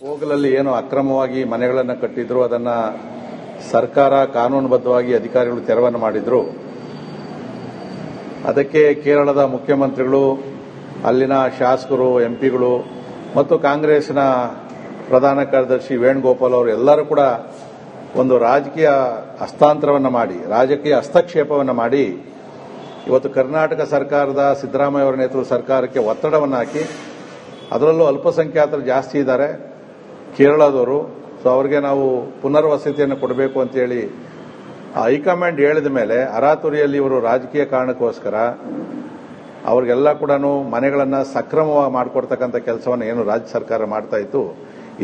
ಹೋಗಲಲ್ಲಿ ಏನು ಅಕ್ರಮವಾಗಿ ಮನೆಗಳನ್ನು ಕಟ್ಟಿದ್ರು ಅದನ್ನ ಸರ್ಕಾರ ಕಾನೂನುಬದ್ಧವಾಗಿ ಅಧಿಕಾರಿಗಳು ತೆರವನ್ನು ಮಾಡಿದ್ರು. ಅದಕ್ಕೆ ಕೇರಳದ ಮುಖ್ಯಮಂತ್ರಿಗಳು, ಅಲ್ಲಿನ ಶಾಸಕರು, ಎಂಪಿಗಳು ಮತ್ತು ಕಾಂಗ್ರೆಸ್ನ ಪ್ರಧಾನ ಕಾರ್ಯದರ್ಶಿ ವೇಣುಗೋಪಾಲ್ ಅವರು ಎಲ್ಲರೂ ಕೂಡ ಒಂದು ರಾಜಕೀಯ ಹಸ್ತಾಂತರವನ್ನು ಮಾಡಿ, ರಾಜಕೀಯ ಹಸ್ತಕ್ಷೇಪವನ್ನು ಮಾಡಿ ಇವತ್ತು ಕರ್ನಾಟಕ ಸರ್ಕಾರದ ಸಿದ್ದರಾಮಯ್ಯ ಅವರ ನೇತೃತ್ವದ ಸರ್ಕಾರಕ್ಕೆ ಒತ್ತಡವನ್ನು ಹಾಕಿ, ಅದರಲ್ಲೂ ಅಲ್ಪಸಂಖ್ಯಾತರು ಜಾಸ್ತಿ ಇದ್ದಾರೆ ಕೇರಳದವರು. ಸೊ ಅವರಿಗೆ ನಾವು ಪುನರ್ವಸತಿಯನ್ನು ಕೊಡಬೇಕು ಅಂತೇಳಿ ಹೈಕಮಾಂಡ್ ಹೇಳಿದ ಮೇಲೆ ಅರಾತುರಿಯಲ್ಲಿ ಇವರು ರಾಜಕೀಯ ಕಾರಣಕ್ಕೋಸ್ಕರ ಅವ್ರಿಗೆಲ್ಲ ಕೂಡ ಮನೆಗಳನ್ನು ಸಕ್ರಮವಾಗಿ ಮಾಡಿಕೊಡ್ತಕ್ಕಂಥ ಕೆಲಸವನ್ನು ಏನು ರಾಜ್ಯ ಸರ್ಕಾರ ಮಾಡ್ತಾ ಇತ್ತು,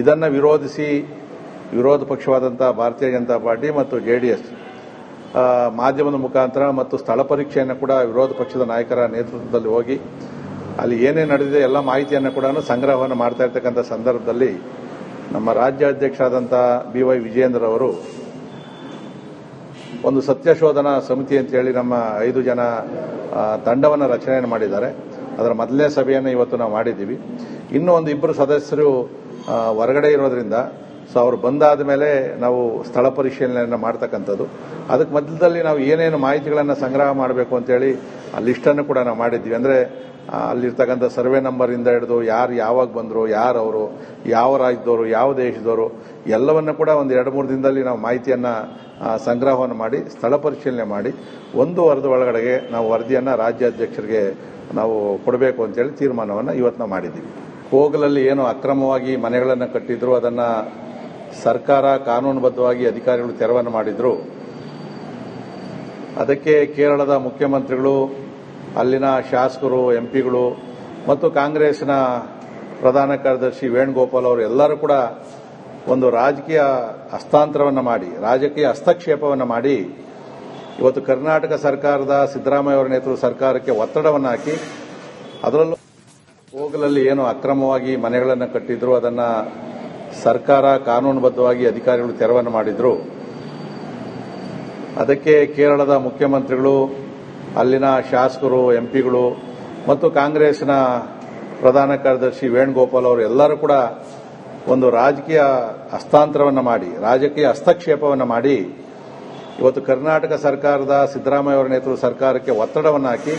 ಇದನ್ನು ವಿರೋಧಿಸಿ ವಿರೋಧ ಪಕ್ಷವಾದಂಥ ಭಾರತೀಯ ಜನತಾ ಪಾರ್ಟಿ ಮತ್ತು ಜೆಡಿಎಸ್ ಮಾಧ್ಯಮದ ಮುಖಾಂತರ ಮತ್ತು ಸ್ಥಳ ಪರೀಕ್ಷೆಯನ್ನು ಕೂಡ ವಿರೋಧ ಪಕ್ಷದ ನಾಯಕರ ನೇತೃತ್ವದಲ್ಲಿ ಹೋಗಿ ಅಲ್ಲಿ ಏನೇನು ನಡೆದಿದೆ ಎಲ್ಲ ಮಾಹಿತಿಯನ್ನು ಕೂಡ ಸಂಗ್ರಹವನ್ನು ಮಾಡ್ತಾ ಇರ್ತಕ್ಕಂಥ ಸಂದರ್ಭದಲ್ಲಿ ನಮ್ಮ ರಾಜ್ಯಾಧ್ಯಕ್ಷರಾದಂಥ BY ವಿಜಯೇಂದ್ರ ಅವರು ಒಂದು ಸತ್ಯಶೋಧನಾ ಸಮಿತಿ ಅಂತ ಹೇಳಿ ನಮ್ಮ 5 ಜನ ತಂಡವನ್ನು ರಚನೆ ಮಾಡಿದ್ದಾರೆ. ಅದರ ಮೊದಲನೇ ಸಭೆಯನ್ನು ಇವತ್ತು ನಾವು ಮಾಡಿದ್ದೀವಿ. ಇನ್ನೂ ಒಂದು 2 ಸದಸ್ಯರು ಹೊರಗಡೆ ಇರೋದ್ರಿಂದ ಸೊ ಅವರು ಬಂದಾದ ಮೇಲೆ ನಾವು ಸ್ಥಳ ಪರಿಶೀಲನೆಯನ್ನು ಮಾಡ್ತಕ್ಕಂಥದ್ದು. ಅದಕ್ಕೆ ಮಧ್ಯದಲ್ಲಿ ನಾವು ಏನೇನು ಮಾಹಿತಿಗಳನ್ನು ಸಂಗ್ರಹ ಮಾಡಬೇಕು ಅಂತೇಳಿ ಆ ಲಿಸ್ಟನ್ನು ಕೂಡ ನಾವು ಮಾಡಿದ್ದೀವಿ. ಅಂದರೆ ಅಲ್ಲಿರ್ತಕ್ಕಂಥ ಸರ್ವೆ ನಂಬರಿಂದ ಹಿಡಿದು ಯಾರು ಯಾವಾಗ ಬಂದರು, ಯಾರು ಅವರು, ಯಾವ ರಾಜ್ಯದವರು, ಯಾವ ದೇಶದವರು ಎಲ್ಲವನ್ನು ಕೂಡ ಒಂದು 2-3 ದಿನದಲ್ಲಿ ನಾವು ಮಾಹಿತಿಯನ್ನು ಸಂಗ್ರಹವನ್ನು ಮಾಡಿ ಸ್ಥಳ ಪರಿಶೀಲನೆ ಮಾಡಿ 1 ವಾರದ ಒಳಗಡೆಗೆ ನಾವು ವರದಿಯನ್ನು ರಾಜ್ಯಾಧ್ಯಕ್ಷರಿಗೆ ನಾವು ಕೊಡಬೇಕು ಅಂತೇಳಿ ತೀರ್ಮಾನವನ್ನು ಇವತ್ತು ನಾವು ಮಾಡಿದ್ದೀವಿ. ಹೋಗಲಲ್ಲಿ ಏನು ಅಕ್ರಮವಾಗಿ ಮನೆಗಳನ್ನು ಕಟ್ಟಿದ್ರು ಅದನ್ನು ಸರ್ಕಾರ ಕಾನೂನುಬದ್ಧವಾಗಿ ಅಧಿಕಾರಿಗಳು ತೆರವನ್ನು ಮಾಡಿದ್ರು. ಅದಕ್ಕೆ ಕೇರಳದ ಮುಖ್ಯಮಂತ್ರಿಗಳು, ಅಲ್ಲಿನ ಶಾಸಕರು, ಎಂಪಿಗಳು ಮತ್ತು ಕಾಂಗ್ರೆಸ್ನ ಪ್ರಧಾನ ಕಾರ್ಯದರ್ಶಿ ವೇಣುಗೋಪಾಲ್ ಅವರು ಎಲ್ಲರೂ ಕೂಡ ಒಂದು ರಾಜಕೀಯ ಹಸ್ತಾಂತರವನ್ನು ಮಾಡಿ, ರಾಜಕೀಯ ಹಸ್ತಕ್ಷೇಪವನ್ನು ಮಾಡಿ ಇವತ್ತು ಕರ್ನಾಟಕ ಸರ್ಕಾರದ ಸಿದ್ದರಾಮಯ್ಯ ಅವರ ನೇತೃತ್ವದ ಸರ್ಕಾರಕ್ಕೆ ಒತ್ತಡವನ್ನು ಹಾಕಿ, ಅದರಲ್ಲೂ ಹೋಗಲಲ್ಲಿ ಏನು ಅಕ್ರಮವಾಗಿ ಮನೆಗಳನ್ನು ಕಟ್ಟಿದ್ರು ಅದನ್ನು ಸರ್ಕಾರ ಕಾನೂನುಬದ್ಧವಾಗಿ ಅಧಿಕಾರಿಗಳು ತೆರವನ್ನು ಮಾಡಿದ್ರು. ಅದಕ್ಕೆ ಕೇರಳದ ಮುಖ್ಯಮಂತ್ರಿಗಳು, ಅಲ್ಲಿನ ಶಾಸಕರು, ಎಂಪಿಗಳು ಮತ್ತು ಕಾಂಗ್ರೆಸ್ನ ಪ್ರಧಾನ ಕಾರ್ಯದರ್ಶಿ ವೇಣುಗೋಪಾಲ್ ಅವರು ಎಲ್ಲರೂ ಕೂಡ ಒಂದು ರಾಜಕೀಯ ಹಸ್ತಾಂತರವನ್ನು ಮಾಡಿ, ರಾಜಕೀಯ ಹಸ್ತಕ್ಷೇಪವನ್ನು ಮಾಡಿ ಇವತ್ತು ಕರ್ನಾಟಕ ಸರ್ಕಾರದ ಸಿದ್ದರಾಮಯ್ಯ ಅವರ ನೇತೃತ್ವದ ಸರ್ಕಾರಕ್ಕೆ ಒತ್ತಡವನ್ನು ಹಾಕಿ,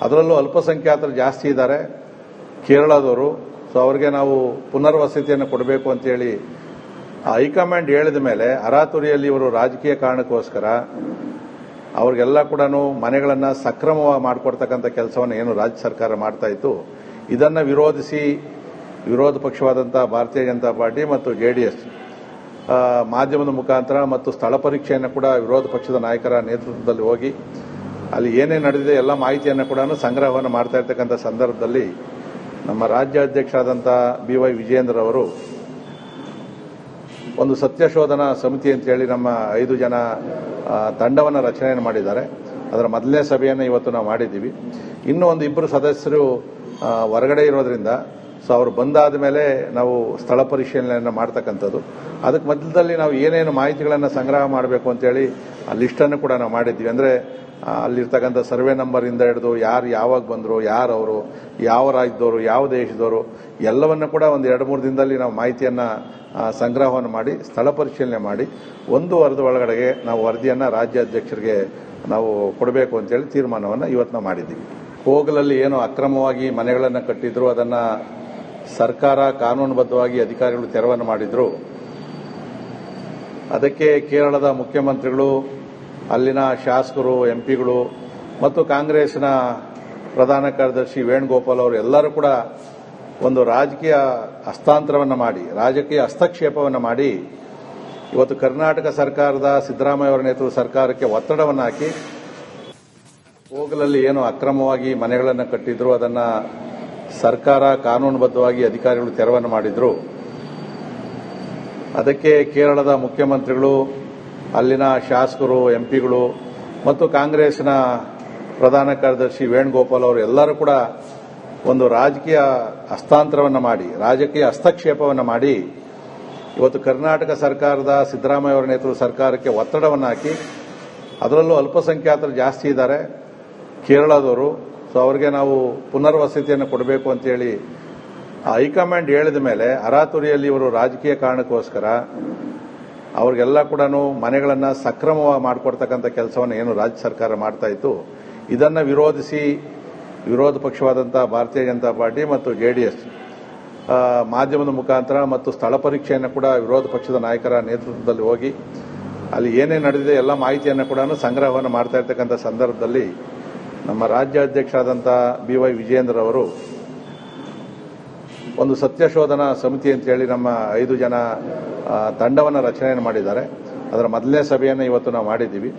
ಅದರಲ್ಲೂ ಅಲ್ಪಸಂಖ್ಯಾತರು ಜಾಸ್ತಿ ಇದ್ದಾರೆ ಕೇರಳದವರು. ಸೊ ಅವರಿಗೆ ನಾವು ಪುನರ್ವಸತಿಯನ್ನು ಕೊಡಬೇಕು ಅಂತೇಳಿ ಹೈಕಮಾಂಡ್ ಹೇಳಿದ ಮೇಲೆ ಅರಾತುರಿಯಲ್ಲಿ ಇವರು ರಾಜಕೀಯ ಕಾರಣಕ್ಕೋಸ್ಕರ ಅವ್ರಿಗೆಲ್ಲ ಕೂಡ ಮನೆಗಳನ್ನು ಸಕ್ರಮವಾಗಿ ಮಾಡಿಕೊಡ್ತಕ್ಕಂಥ ಕೆಲಸವನ್ನು ಏನು ರಾಜ್ಯ ಸರ್ಕಾರ ಮಾಡ್ತಾ ಇತ್ತು, ಇದನ್ನು ವಿರೋಧಿಸಿ ವಿರೋಧ ಪಕ್ಷವಾದಂಥ ಭಾರತೀಯ ಜನತಾ ಪಾರ್ಟಿ ಮತ್ತು ಜೆಡಿಎಸ್ ಮಾಧ್ಯಮದ ಮುಖಾಂತರ ಮತ್ತು ಸ್ಥಳ ಪರೀಕ್ಷೆಯನ್ನು ಕೂಡ ವಿರೋಧ ಪಕ್ಷದ ನಾಯಕರ ನೇತೃತ್ವದಲ್ಲಿ ಹೋಗಿ ಅಲ್ಲಿ ಏನೇನು ನಡೆದಿದೆ ಎಲ್ಲ ಮಾಹಿತಿಯನ್ನು ಕೂಡ ಸಂಗ್ರಹವನ್ನು ಮಾಡ್ತಾ ಇರ್ತಕ್ಕಂಥ ಸಂದರ್ಭದಲ್ಲಿ ನಮ್ಮ ರಾಜ್ಯಾಧ್ಯಕ್ಷರಾದಂಥ BY ವಿಜಯೇಂದ್ರ ಅವರು ಒಂದು ಸತ್ಯಶೋಧನಾ ಸಮಿತಿ ಅಂತ ಹೇಳಿ ನಮ್ಮ 5 ಜನ ತಂಡವನ್ನು ರಚನೆ ಮಾಡಿದ್ದಾರೆ. ಅದರ ಮೊದಲನೇ ಸಭೆಯನ್ನು ಇವತ್ತು ನಾವು ಮಾಡಿದ್ದೀವಿ. ಇನ್ನೂ ಒಂದು 2 ಸದಸ್ಯರು ಹೊರಗಡೆ ಇರೋದ್ರಿಂದ ಸೊ ಅವರು ಬಂದಾದ ಮೇಲೆ ನಾವು ಸ್ಥಳ ಪರಿಶೀಲನೆಯನ್ನು ಮಾಡ್ತಕ್ಕಂಥದ್ದು. ಅದಕ್ಕೆ ಮಧ್ಯದಲ್ಲಿ ನಾವು ಏನೇನು ಮಾಹಿತಿಗಳನ್ನು ಸಂಗ್ರಹ ಮಾಡಬೇಕು ಅಂತೇಳಿ ಆ ಲಿಸ್ಟನ್ನು ಕೂಡ ನಾವು ಮಾಡಿದ್ದೀವಿ. ಅಂದರೆ ಅಲ್ಲಿರ್ತಕ್ಕಂಥ ಸರ್ವೆ ನಂಬರಿಂದ ಹಿಡಿದು ಯಾರು ಯಾವಾಗ ಬಂದರು, ಯಾರು ಅವರು, ಯಾವ ರಾಜ್ಯದವರು, ಯಾವ ದೇಶದವರು ಎಲ್ಲವನ್ನು ಕೂಡ ಒಂದು 2-3 ದಿನದಲ್ಲಿ ನಾವು ಮಾಹಿತಿಯನ್ನು ಸಂಗ್ರಹವನ್ನು ಮಾಡಿ ಸ್ಥಳ ಪರಿಶೀಲನೆ ಮಾಡಿ 1 ವಾರದ ಒಳಗಡೆಗೆ ನಾವು ವರದಿಯನ್ನು ರಾಜ್ಯಾಧ್ಯಕ್ಷರಿಗೆ ನಾವು ಕೊಡಬೇಕು ಅಂತೇಳಿ ತೀರ್ಮಾನವನ್ನು ಇವತ್ತು ನಾವು ಮಾಡಿದ್ದೀವಿ. ಹೋಗಲಲ್ಲಿ ಏನು ಅಕ್ರಮವಾಗಿ ಮನೆಗಳನ್ನು ಕಟ್ಟಿದ್ರು ಅದನ್ನು ಸರ್ಕಾರ ಕಾನೂನುಬದ್ಧವಾಗಿ ಅಧಿಕಾರಿಗಳು ತೆರವನ್ನು ಮಾಡಿದ್ರು. ಅದಕ್ಕೆ ಕೇರಳದ ಮುಖ್ಯಮಂತ್ರಿಗಳು, ಅಲ್ಲಿನ ಶಾಸಕರು, ಎಂಪಿಗಳು ಮತ್ತು ಕಾಂಗ್ರೆಸ್ನ ಪ್ರಧಾನ ಕಾರ್ಯದರ್ಶಿ ವೇಣುಗೋಪಾಲ್ ಅವರು ಎಲ್ಲರೂ ಕೂಡ ಒಂದು ರಾಜಕೀಯ ಹಸ್ತಾಂತರವನ್ನು ಮಾಡಿ, ರಾಜಕೀಯ ಹಸ್ತಕ್ಷೇಪವನ್ನು ಮಾಡಿ ಇವತ್ತು ಕರ್ನಾಟಕ ಸರ್ಕಾರದ ಸಿದ್ದರಾಮಯ್ಯ ಅವರ ನೇತೃತ್ವದ ಸರ್ಕಾರಕ್ಕೆ ಒತ್ತಡವನ್ನು ಹಾಕಿ, ಹೋಗಲಲ್ಲಿ ಏನು ಅಕ್ರಮವಾಗಿ ಮನೆಗಳನ್ನು ಕಟ್ಟಿದ್ರು ಅದನ್ನು ಸರ್ಕಾರ ಕಾನೂನುಬದ್ಧವಾಗಿ ಅಧಿಕಾರಿಗಳು ತೆರವನ್ನು ಮಾಡಿದ್ರು. ಅದಕ್ಕೆ ಕೇರಳದ ಮುಖ್ಯಮಂತ್ರಿಗಳು, ಅಲ್ಲಿನ ಶಾಸಕರು, ಎಂಪಿಗಳು ಮತ್ತು ಕಾಂಗ್ರೆಸ್ನ ಪ್ರಧಾನ ಕಾರ್ಯದರ್ಶಿ ವೇಣುಗೋಪಾಲ್ ಅವರು ಎಲ್ಲರೂ ಕೂಡ ಒಂದು ರಾಜಕೀಯ ಹಸ್ತಾಂತರವನ್ನು ಮಾಡಿ, ರಾಜಕೀಯ ಹಸ್ತಕ್ಷೇಪವನ್ನು ಮಾಡಿ ಇವತ್ತು ಕರ್ನಾಟಕ ಸರ್ಕಾರದ ಸಿದ್ದರಾಮಯ್ಯ ಅವರ ನೇತೃತ್ವದ ಸರ್ಕಾರಕ್ಕೆ ಒತ್ತಡವನ್ನು ಹಾಕಿ, ಅದರಲ್ಲೂ ಅಲ್ಪಸಂಖ್ಯಾತರು ಜಾಸ್ತಿ ಇದ್ದಾರೆ ಕೇರಳದವರು. ಸೊ ಅವರಿಗೆ ನಾವು ಪುನರ್ವಸತಿಯನ್ನು ಕೊಡಬೇಕು ಅಂತೇಳಿ ಹೈಕಮಾಂಡ್ ಹೇಳಿದ ಮೇಲೆ ಅರಾತುರಿಯಲ್ಲಿ ಇವರು ರಾಜಕೀಯ ಕಾರಣಕ್ಕೋಸ್ಕರ ಅವ್ರಿಗೆಲ್ಲ ಕೂಡ ಮನೆಗಳನ್ನು ಸಕ್ರಮವಾಗಿ ಮಾಡಿಕೊಡ್ತಕ್ಕಂಥ ಕೆಲಸವನ್ನು ಏನು ರಾಜ್ಯ ಸರ್ಕಾರ ಮಾಡ್ತಾ ಇತ್ತು, ಇದನ್ನು ವಿರೋಧಿಸಿ ವಿರೋಧ ಪಕ್ಷವಾದಂಥ ಭಾರತೀಯ ಜನತಾ ಪಾರ್ಟಿ ಮತ್ತು ಜೆಡಿಎಸ್ ಮಾಧ್ಯಮದ ಮುಖಾಂತರ ಮತ್ತು ಸ್ಥಳ ಪರೀಕ್ಷೆಯನ್ನು ಕೂಡ ವಿರೋಧ ಪಕ್ಷದ ನಾಯಕರ ನೇತೃತ್ವದಲ್ಲಿ ಹೋಗಿ ಅಲ್ಲಿ ಏನೇನು ನಡೆದಿದೆ ಎಲ್ಲ ಮಾಹಿತಿಯನ್ನು ಕೂಡ ಸಂಗ್ರಹವನ್ನು ಮಾಡ್ತಾ ಇರ್ತಕ್ಕಂಥ ಸಂದರ್ಭದಲ್ಲಿ ನಮ್ಮ ರಾಜ್ಯಾಧ್ಯಕ್ಷರಾದಂಥ BY ವಿಜಯೇಂದ್ರ ಅವರು ಒಂದು ಸತ್ಯಶೋಧನಾ ಸಮಿತಿ ಅಂತೇಳಿ ನಮ್ಮ 5 ಜನ ತಂಡವನ್ನು ರಚನೆಯನ್ನು ಮಾಡಿದ್ದಾರೆ. ಅದರ ಮೊದಲನೇ ಸಭೆಯನ್ನು ಇವತ್ತು ನಾವು ಮಾಡಿದ್ದೀವಿ.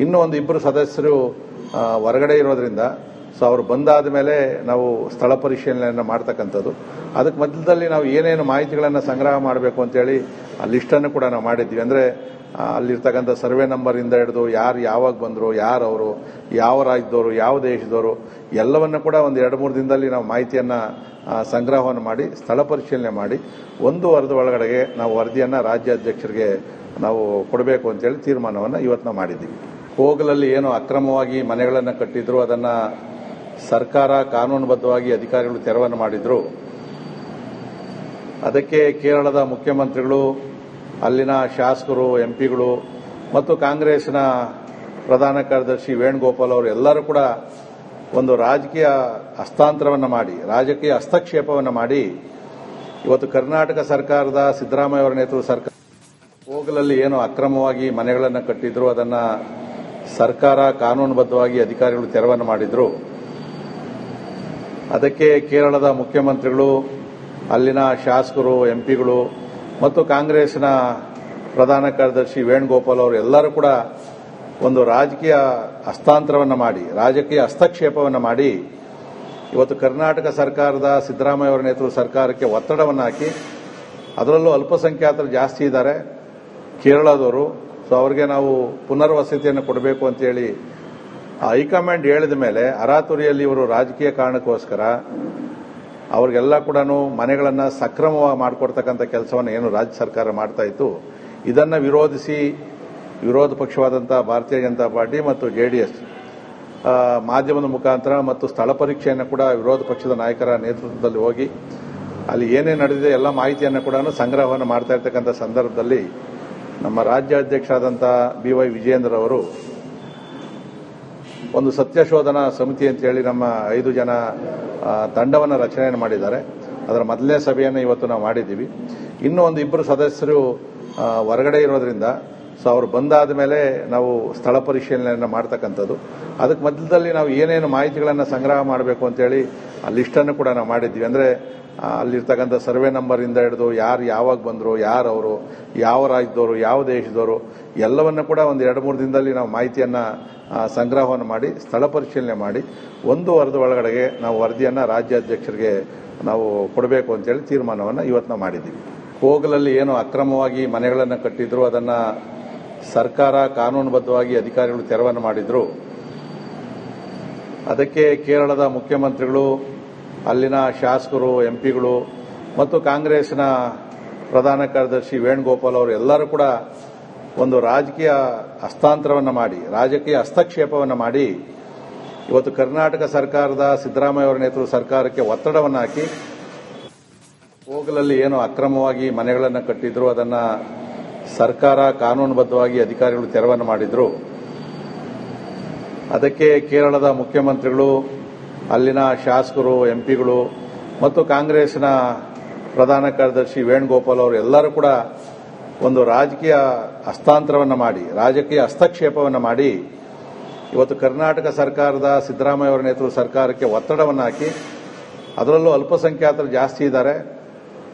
ಇನ್ನೂ ಒಂದು 2 ಸದಸ್ಯರು ಹೊರಗಡೆ ಇರೋದ್ರಿಂದ ಅವರು ಬಂದಾದ ಮೇಲೆ ನಾವು ಸ್ಥಳ ಪರಿಶೀಲನೆಯನ್ನು ಮಾಡ್ತಕ್ಕಂಥದ್ದು. ಅದಕ್ಕೆ ಮಧ್ಯದಲ್ಲಿ ನಾವು ಏನೇನು ಮಾಹಿತಿಗಳನ್ನು ಸಂಗ್ರಹ ಮಾಡಬೇಕು ಅಂತೇಳಿ ಆ ಲಿಸ್ಟನ್ನು ಕೂಡ ನಾವು ಮಾಡಿದ್ದೀವಿ. ಅಂದರೆ ಅಲ್ಲಿರ್ತಕ್ಕಂಥ ಸರ್ವೆ ನಂಬರಿಂದ ಹಿಡಿದು ಯಾರು ಯಾವಾಗ ಬಂದರು, ಯಾರು ಅವರು, ಯಾವ ರಾಜ್ಯದವರು, ಯಾವ ದೇಶದವರು ಎಲ್ಲವನ್ನು ಕೂಡ ಒಂದು 2-3 ದಿನದಲ್ಲಿ ನಾವು ಮಾಹಿತಿಯನ್ನು ಸಂಗ್ರಹವನ್ನು ಮಾಡಿ ಸ್ಥಳ ಪರಿಶೀಲನೆ ಮಾಡಿ 1 ವಾರದ ಒಳಗಡೆಗೆ ನಾವು ವರದಿಯನ್ನು ರಾಜ್ಯಾಧ್ಯಕ್ಷರಿಗೆ ನಾವು ಕೊಡಬೇಕು ಅಂತೇಳಿ ತೀರ್ಮಾನವನ್ನು ಇವತ್ತು ನಾವು ಮಾಡಿದ್ದೀವಿ. ಕೋಗಲಲ್ಲಿ ಏನು ಅಕ್ರಮವಾಗಿ ಮನೆಗಳನ್ನು ಕಟ್ಟಿದ್ರು ಅದನ್ನು ಸರ್ಕಾರ ಕಾನೂನುಬದ್ಧವಾಗಿ ಅಧಿಕಾರಿಗಳು ತೆರವನ್ನು ಮಾಡಿದ್ರು. ಅದಕ್ಕೆ ಕೇರಳದ ಮುಖ್ಯಮಂತ್ರಿಗಳು, ಅಲ್ಲಿನ ಶಾಸಕರು, ಎಂಪಿಗಳು ಮತ್ತು ಕಾಂಗ್ರೆಸ್ನ ಪ್ರಧಾನ ಕಾರ್ಯದರ್ಶಿ ವೇಣುಗೋಪಾಲ್ ಅವರು ಎಲ್ಲರೂ ಕೂಡ ಒಂದು ರಾಜಕೀಯ ಹಸ್ತಾಂತರವನ್ನು ಮಾಡಿ, ರಾಜಕೀಯ ಹಸ್ತಕ್ಷೇಪವನ್ನು ಮಾಡಿ ಇವತ್ತು ಕರ್ನಾಟಕ ಸರ್ಕಾರದ ಸಿದ್ದರಾಮಯ್ಯ ಅವರ ನೇತೃತ್ವದ ಸರ್ಕಾರ ಕೋಗಲಲ್ಲಿ ಏನು ಅಕ್ರಮವಾಗಿ ಮನೆಗಳನ್ನು ಕಟ್ಟಿದ್ರು ಅದನ್ನು ಸರ್ಕಾರ ಕಾನೂನುಬದ್ಧವಾಗಿ ಅಧಿಕಾರಿಗಳು ತೆರವನ್ನು ಮಾಡಿದ್ರು. ಅದಕ್ಕೆ ಕೇರಳದ ಮುಖ್ಯಮಂತ್ರಿಗಳು, ಅಲ್ಲಿನ ಶಾಸಕರು, ಎಂಪಿಗಳು ಮತ್ತು ಕಾಂಗ್ರೆಸ್ನ ಪ್ರಧಾನ ಕಾರ್ಯದರ್ಶಿ ವೇಣುಗೋಪಾಲ್ ಅವರು ಎಲ್ಲರೂ ಕೂಡ ಒಂದು ರಾಜಕೀಯ ಹಸ್ತಾಂತರವನ್ನು ಮಾಡಿ, ರಾಜಕೀಯ ಹಸ್ತಕ್ಷೇಪವನ್ನು ಮಾಡಿ ಇವತ್ತು ಕರ್ನಾಟಕ ಸರ್ಕಾರದ ಸಿದ್ದರಾಮಯ್ಯ ಅವರ ನೇತೃತ್ವದ ಸರ್ಕಾರಕ್ಕೆ ಒತ್ತಡವನ್ನು ಹಾಕಿ, ಅದರಲ್ಲೂ ಅಲ್ಪಸಂಖ್ಯಾತರು ಜಾಸ್ತಿ ಇದ್ದಾರೆ ಕೇರಳದವರು, ಅವರಿಗೆ ನಾವು ಪುನರ್ವಸತಿಯನ್ನು ಕೊಡಬೇಕು ಅಂತೇಳಿ ಹೈಕಮಾಂಡ್ ಹೇಳಿದ ಮೇಲೆ ಅರಾತುರಿಯಲ್ಲಿ ಇವರು ರಾಜಕೀಯ ಕಾರಣಕ್ಕೋಸ್ಕರ ಅವ್ರಿಗೆಲ್ಲ ಕೂಡ ಮನೆಗಳನ್ನು ಸಕ್ರಮವಾಗಿ ಮಾಡಿಕೊಡ್ತಕ್ಕಂಥ ಕೆಲಸವನ್ನು ಏನು ರಾಜ್ಯ ಸರ್ಕಾರ ಮಾಡ್ತಾ ಇತ್ತು, ಇದನ್ನು ವಿರೋಧಿಸಿ ವಿರೋಧ ಪಕ್ಷವಾದಂಥ ಭಾರತೀಯ ಜನತಾ ಪಾರ್ಟಿ ಮತ್ತು ಜೆಡಿಎಸ್ ಮಾಧ್ಯಮದ ಮುಖಾಂತರ ಮತ್ತು ಸ್ಥಳ ಪರೀಕ್ಷೆಯನ್ನು ಕೂಡ ವಿರೋಧ ಪಕ್ಷದ ನಾಯಕರ ನೇತೃತ್ವದಲ್ಲಿ ಹೋಗಿ ಅಲ್ಲಿ ಏನೇನು ನಡೆದಿದೆ ಎಲ್ಲ ಮಾಹಿತಿಯನ್ನು ಕೂಡ ಸಂಗ್ರಹವನ್ನು ಮಾಡ್ತಾ ಇರ್ತಕ್ಕಂಥ ಸಂದರ್ಭದಲ್ಲಿ ನಮ್ಮ ರಾಜ್ಯಾಧ್ಯಕ್ಷರಾದಂಥ BY ವಿಜಯೇಂದ್ರ ಅವರು ಒಂದು ಸತ್ಯಶೋಧನಾ ಸಮಿತಿ ಅಂತೇಳಿ ನಮ್ಮ 5 ಜನ ತಂಡವನ್ನು ರಚನೆಯನ್ನು ಮಾಡಿದ್ದಾರೆ. ಅದರ ಮೊದಲನೇ ಸಭೆಯನ್ನು ಇವತ್ತು ನಾವು ಮಾಡಿದ್ದೀವಿ. ಇನ್ನೂ ಒಂದು 2 ಸದಸ್ಯರು ಹೊರಗಡೆ ಇರೋದ್ರಿಂದ ಅವರು ಬಂದಾದ ಮೇಲೆ ನಾವು ಸ್ಥಳ ಪರಿಶೀಲನೆಯನ್ನು ಮಾಡ್ತಕ್ಕಂಥದ್ದು. ಅದಕ್ಕೆ ಮಧ್ಯದಲ್ಲಿ ನಾವು ಏನೇನು ಮಾಹಿತಿಗಳನ್ನು ಸಂಗ್ರಹ ಮಾಡಬೇಕು ಅಂತೇಳಿ ಆ ಲಿಸ್ಟನ್ನು ಕೂಡ ನಾವು ಮಾಡಿದ್ದೀವಿ. ಅಂದರೆ ಅಲ್ಲಿರ್ತಕ್ಕಂಥ ಸರ್ವೆ ನಂಬರಿಂದ ಹಿಡಿದು ಯಾರು ಯಾವಾಗ ಬಂದರು, ಯಾರು ಅವರು, ಯಾವ ರಾಜ್ಯದವರು, ಯಾವ ದೇಶದವರು ಎಲ್ಲವನ್ನು ಕೂಡ ಒಂದು 2-3 ದಿನದಲ್ಲಿ ನಾವು ಮಾಹಿತಿಯನ್ನು ಸಂಗ್ರಹವನ್ನು ಮಾಡಿ ಸ್ಥಳ ಪರಿಶೀಲನೆ ಮಾಡಿ 1 ವಾರದ ಒಳಗಡೆಗೆ ನಾವು ವರದಿಯನ್ನು ರಾಜ್ಯಾಧ್ಯಕ್ಷರಿಗೆ ನಾವು ಕೊಡಬೇಕು ಅಂತೇಳಿ ತೀರ್ಮಾನವನ್ನು ಇವತ್ತು ನಾವು ಮಾಡಿದ್ದೀವಿ. ಕೋಗಲಲ್ಲಿ ಏನು ಅಕ್ರಮವಾಗಿ ಮನೆಗಳನ್ನು ಕಟ್ಟಿದ್ರು ಅದನ್ನು ಸರ್ಕಾರ ಕಾನೂನುಬದ್ಧವಾಗಿ ಅಧಿಕಾರಿಗಳು ತೆರವನ್ನು ಮಾಡಿದ್ರು. ಅದಕ್ಕೆ ಕೇರಳದ ಮುಖ್ಯಮಂತ್ರಿಗಳು, ಅಲ್ಲಿನ ಶಾಸಕರು, ಎಂಪಿಗಳು ಮತ್ತು ಕಾಂಗ್ರೆಸ್ನ ಪ್ರಧಾನ ಕಾರ್ಯದರ್ಶಿ ವೇಣುಗೋಪಾಲ್ ಅವರು ಎಲ್ಲರೂ ಕೂಡ ಒಂದು ರಾಜಕೀಯ ಹಸ್ತಾಂತರವನ್ನು ಮಾಡಿ, ರಾಜಕೀಯ ಹಸ್ತಕ್ಷೇಪವನ್ನು ಮಾಡಿ ಇವತ್ತು ಕರ್ನಾಟಕ ಸರ್ಕಾರದ ಸಿದ್ದರಾಮಯ್ಯ ಅವರ ನೇತೃತ್ವದ ಸರ್ಕಾರಕ್ಕೆ ಒತ್ತಡವನ್ನು ಹಾಕಿ ಕೋಗಲಲ್ಲಿ ಏನು ಅಕ್ರಮವಾಗಿ ಮನೆಗಳನ್ನು ಕಟ್ಟಿದ್ರು ಅದನ್ನು ಸರ್ಕಾರ ಕಾನೂನುಬದ್ಧವಾಗಿ ಅಧಿಕಾರಿಗಳು ತೆರವನ್ನು ಮಾಡಿದ್ರು. ಅದಕ್ಕೆ ಕೇರಳದ ಮುಖ್ಯಮಂತ್ರಿಗಳು, ಅಲ್ಲಿನ ಶಾಸಕರು, ಎಂಪಿಗಳು ಮತ್ತು ಕಾಂಗ್ರೆಸ್ನ ಪ್ರಧಾನ ಕಾರ್ಯದರ್ಶಿ ವೇಣುಗೋಪಾಲ್ ಅವರು ಎಲ್ಲರೂ ಕೂಡ ಒಂದು ರಾಜಕೀಯ ಹಸ್ತಾಂತರವನ್ನು ಮಾಡಿ, ರಾಜಕೀಯ ಹಸ್ತಕ್ಷೇಪವನ್ನು ಮಾಡಿ ಇವತ್ತು ಕರ್ನಾಟಕ ಸರ್ಕಾರದ ಸಿದ್ದರಾಮಯ್ಯ ಅವರ ನೇತೃತ್ವದ ಸರ್ಕಾರಕ್ಕೆ ಒತ್ತಡವನ್ನು ಹಾಕಿ, ಅದರಲ್ಲೂ ಅಲ್ಪಸಂಖ್ಯಾತರು ಜಾಸ್ತಿ ಇದ್ದಾರೆ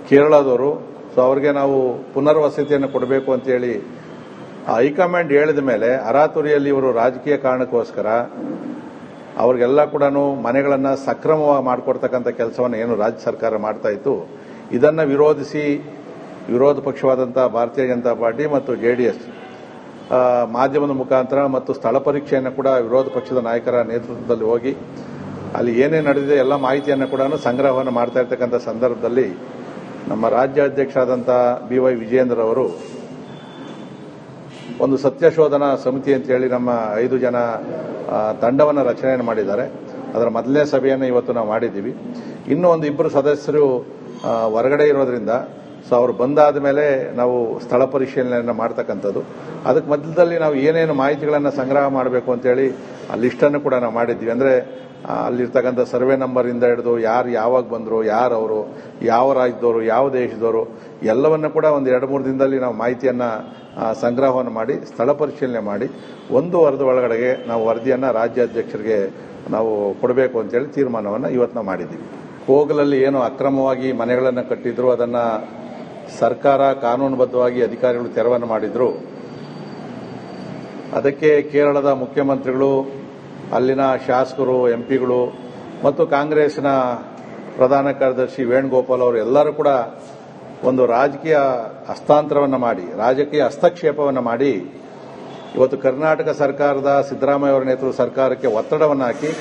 ಕೇರಳದವರು, ಅವರಿಗೆ ನಾವು ಪುನರ್ವಸತಿಯನ್ನು ಕೊಡಬೇಕು ಅಂತೇಳಿ ಹೈಕಮಾಂಡ್ ಹೇಳಿದ ಮೇಲೆ ಅರಾತುರಿಯಲ್ಲಿ ಇವರು ರಾಜಕೀಯ ಕಾರಣಕ್ಕೋಸ್ಕರ ಅವ್ರಿಗೆಲ್ಲ ಕೂಡ ಮನೆಗಳನ್ನು ಸಕ್ರಮವಾಗಿ ಮಾಡಿಕೊಡ್ತಕ್ಕಂಥ ಕೆಲಸವನ್ನು ಏನು ರಾಜ್ಯ ಸರ್ಕಾರ ಮಾಡ್ತಾ ಇತ್ತು, ಇದನ್ನು ವಿರೋಧಿಸಿ ವಿರೋಧ ಪಕ್ಷವಾದಂಥ ಭಾರತೀಯ ಜನತಾ ಪಾರ್ಟಿ ಮತ್ತು ಜೆಡಿಎಸ್ ಮಾಧ್ಯಮದ ಮುಖಾಂತರ ಮತ್ತು ಸ್ಥಳ ಪರೀಕ್ಷೆಯನ್ನು ಕೂಡ ವಿರೋಧ ಪಕ್ಷದ ನಾಯಕರ ನೇತೃತ್ವದಲ್ಲಿ ಹೋಗಿ ಅಲ್ಲಿ ಏನೇನು ನಡೆದಿದೆ ಎಲ್ಲ ಮಾಹಿತಿಯನ್ನು ಕೂಡ ಸಂಗ್ರಹವನ್ನು ಮಾಡ್ತಾ ಇರ್ತಕ್ಕಂಥ ಸಂದರ್ಭದಲ್ಲಿ ನಮ್ಮ ರಾಜ್ಯಾಧ್ಯಕ್ಷರಾದಂಥ BY ವಿಜಯೇಂದ್ರ ಅವರು ಒಂದು ಸತ್ಯಶೋಧನಾ ಸಮಿತಿ ಅಂತೇಳಿ ನಮ್ಮ 5 ಜನ ತಂಡವನ್ನು ರಚನೆಯನ್ನು ಮಾಡಿದ್ದಾರೆ. ಅದರ ಮೊದಲನೇ ಸಭೆಯನ್ನು ಇವತ್ತು ನಾವು ಮಾಡಿದ್ದೀವಿ. ಇನ್ನೂ ಒಂದು 2 ಸದಸ್ಯರು ಹೊರಗಡೆ ಇರೋದ್ರಿಂದ ಸೊ ಅವರು ಬಂದಾದ ಮೇಲೆ ನಾವು ಸ್ಥಳ ಪರಿಶೀಲನೆಯನ್ನು ಮಾಡ್ತಕ್ಕಂಥದ್ದು. ಅದಕ್ಕೆ ಮಧ್ಯದಲ್ಲಿ ನಾವು ಏನೇನು ಮಾಹಿತಿಗಳನ್ನು ಸಂಗ್ರಹ ಮಾಡಬೇಕು ಅಂತೇಳಿ ಆ ಲಿಸ್ಟನ್ನು ಕೂಡ ನಾವು ಮಾಡಿದ್ವಿ. ಅಂದರೆ ಅಲ್ಲಿರ್ತಕ್ಕಂಥ ಸರ್ವೆ ನಂಬರಿಂದ ಹಿಡಿದು ಯಾರು ಯಾವಾಗ ಬಂದರು, ಯಾರು ಅವರು, ಯಾವ ರಾಜ್ಯದವರು, ಯಾವ ದೇಶದವರು ಎಲ್ಲವನ್ನು ಕೂಡ ಒಂದು 2-3 ದಿನದಲ್ಲಿ ನಾವು ಮಾಹಿತಿಯನ್ನು ಸಂಗ್ರಹವನ್ನು ಮಾಡಿ ಸ್ಥಳ ಪರಿಶೀಲನೆ ಮಾಡಿ 1 ವಾರದ ಒಳಗಡೆಗೆ ನಾವು ವರದಿಯನ್ನು ರಾಜ್ಯಾಧ್ಯಕ್ಷರಿಗೆ ನಾವು ಕೊಡಬೇಕು ಅಂತೇಳಿ ತೀರ್ಮಾನವನ್ನು ಇವತ್ತು ನಾವು ಮಾಡಿದ್ದೀವಿ. ಕೋಗಲಲ್ಲಿ ಏನು ಅಕ್ರಮವಾಗಿ ಮನೆಗಳನ್ನು ಕಟ್ಟಿದ್ರು ಅದನ್ನು ಸರ್ಕಾರ ಕಾನೂನುಬದ್ಧವಾಗಿ ಅಧಿಕಾರಿಗಳು ತೆರವನ್ನು ಮಾಡಿದ್ರು. ಅದಕ್ಕೆ ಕೇರಳದ ಮುಖ್ಯಮಂತ್ರಿಗಳು, ಅಲ್ಲಿನ ಶಾಸಕರು, ಎಂಪಿಗಳು ಮತ್ತು ಕಾಂಗ್ರೆಸ್ನ ಪ್ರಧಾನ ಕಾರ್ಯದರ್ಶಿ ವೇಣುಗೋಪಾಲ್ ಅವರು ಎಲ್ಲರೂ ಕೂಡ ಒಂದು ರಾಜಕೀಯ ಹಸ್ತಾಂತರವನ್ನು ಮಾಡಿ, ರಾಜಕೀಯ ಹಸ್ತಕ್ಷೇಪವನ್ನು ಮಾಡಿ ಇವತ್ತು ಕರ್ನಾಟಕ ಸರ್ಕಾರದ ಸಿದ್ದರಾಮಯ್ಯ ಅವರ ನೇತೃತ್ವದ ಸರ್ಕಾರಕ್ಕೆ ಒತ್ತಡವನ್ನು ಹಾಕಿ